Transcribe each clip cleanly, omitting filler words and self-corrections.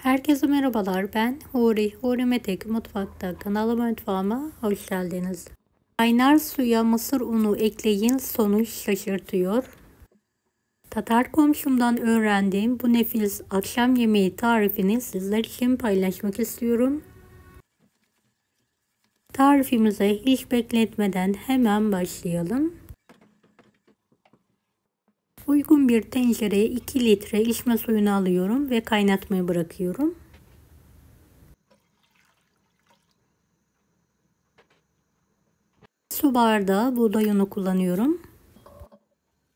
Herkese merhabalar. Ben Huri Metek Mutfak'ta kanalıma mutfağıma hoş geldiniz. Kaynar suya mısır unu ekleyin, sonuç şaşırtıyor. Tatar komşumdan öğrendiğim bu nefis akşam yemeği tarifini sizler için paylaşmak istiyorum. Tarifimize hiç bekletmeden hemen başlayalım. Uygun bir tencereye 2 litre içme suyunu alıyorum ve kaynatmaya bırakıyorum. Su bardağı buğday unu kullanıyorum.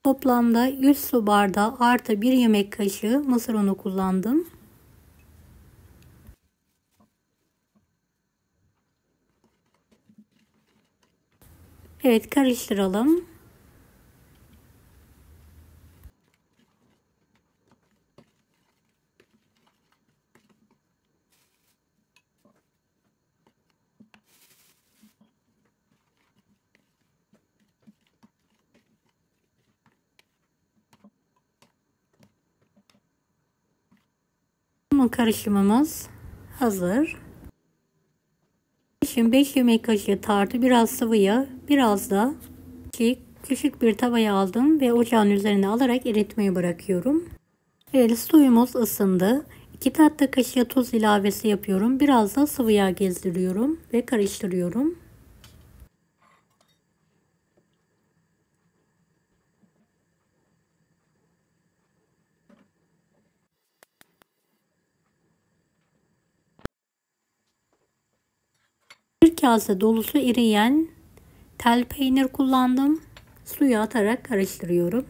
Toplamda 100 su bardağı artı 1 yemek kaşığı mısır unu kullandım. Evet, karıştıralım. Karışımımız hazır. Şimdi 5 yemek kaşığı tartı, biraz sıvı yağ, biraz da küçük bir tavaya aldım ve ocağın üzerine alarak eritmeye bırakıyorum. Evet, suyumuz ısındı. 2 tatlı kaşığı tuz ilavesi yapıyorum. Biraz da sıvı yağ gezdiriyorum ve karıştırıyorum. Bir kase dolusu eriyen tel peynir kullandım. Suya atarak karıştırıyorum.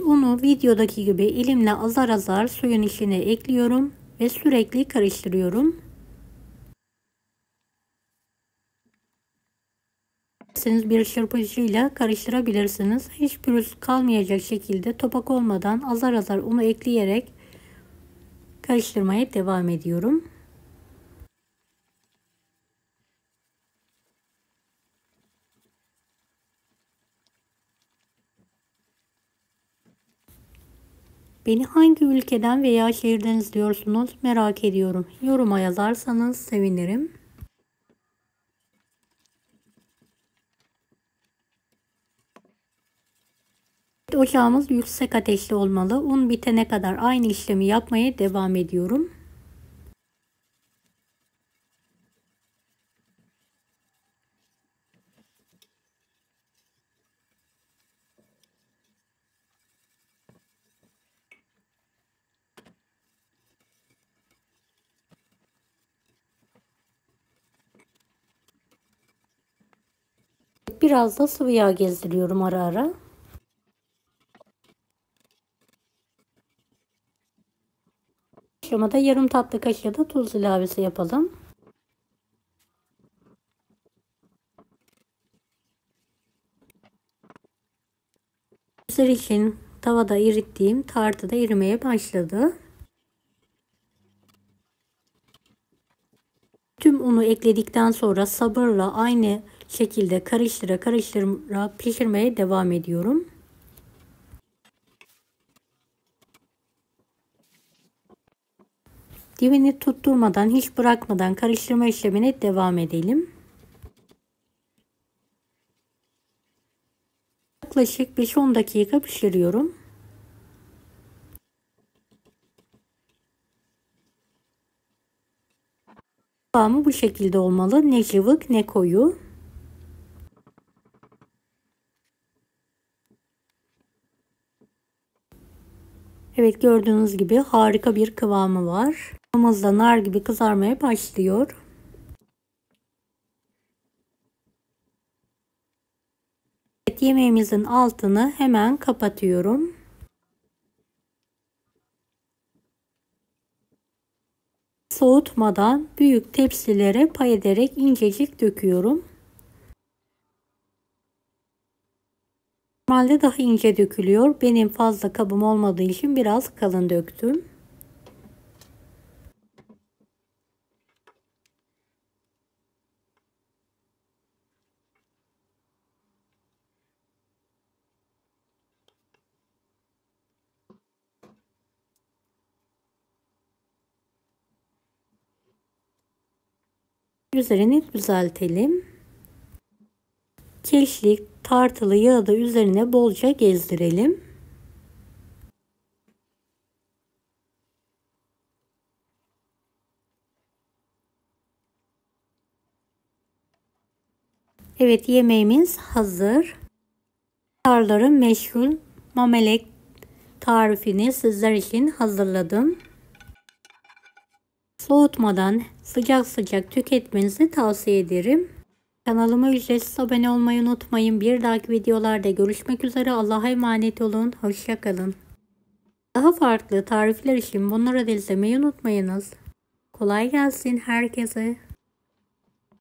Unu videodaki gibi elimle azar azar suyun içine ekliyorum ve sürekli karıştırıyorum. Siz bir çırpıcıyla karıştırabilirsiniz. Hiç pürüz kalmayacak şekilde topak olmadan azar azar unu ekleyerek karıştırmaya devam ediyorum. Beni hangi ülkeden veya şehirden izliyorsunuz merak ediyorum. Yoruma yazarsanız sevinirim. Ocağımız yüksek ateşte olmalı. Un bitene kadar aynı işlemi yapmaya devam ediyorum. Biraz da sıvı yağ gezdiriyorum ara ara. Aşamada yarım tatlı kaşığı da tuz ilavesi yapalım. Mısır için tavada erittiğim tartıda erimeye başladı. Tüm unu ekledikten sonra sabırla aynı şekilde karıştıra pişirmeye devam ediyorum. Dibini tutturmadan, hiç bırakmadan karıştırma işlemine devam edelim. Yaklaşık 5-10 dakika pişiriyorum. Kıvamı bu şekilde olmalı. Ne cıvık ne koyu. Evet, gördüğünüz gibi harika bir kıvamı var. Yağımız da nar gibi kızarmaya başlıyor. Evet, yemeğimizin altını hemen kapatıyorum. Soğutmadan büyük tepsilere pay ederek incecik döküyorum. Normalde daha ince dökülüyor. Benim fazla kabım olmadığı için biraz kalın döktüm. Üzerini düzeltelim. Keşlik tartılı yağı da üzerine bolca gezdirelim. Evet, yemeğimiz hazır. Tarların meşhur mamelek tarifini sizler için hazırladım. Soğutmadan sıcak sıcak tüketmenizi tavsiye ederim. Kanalıma ücretsiz abone olmayı unutmayın. Bir dahaki videolarda görüşmek üzere. Allah'a emanet olun. Hoşça kalın. Daha farklı tarifler için bunları da izlemeyi unutmayınız. Kolay gelsin herkese.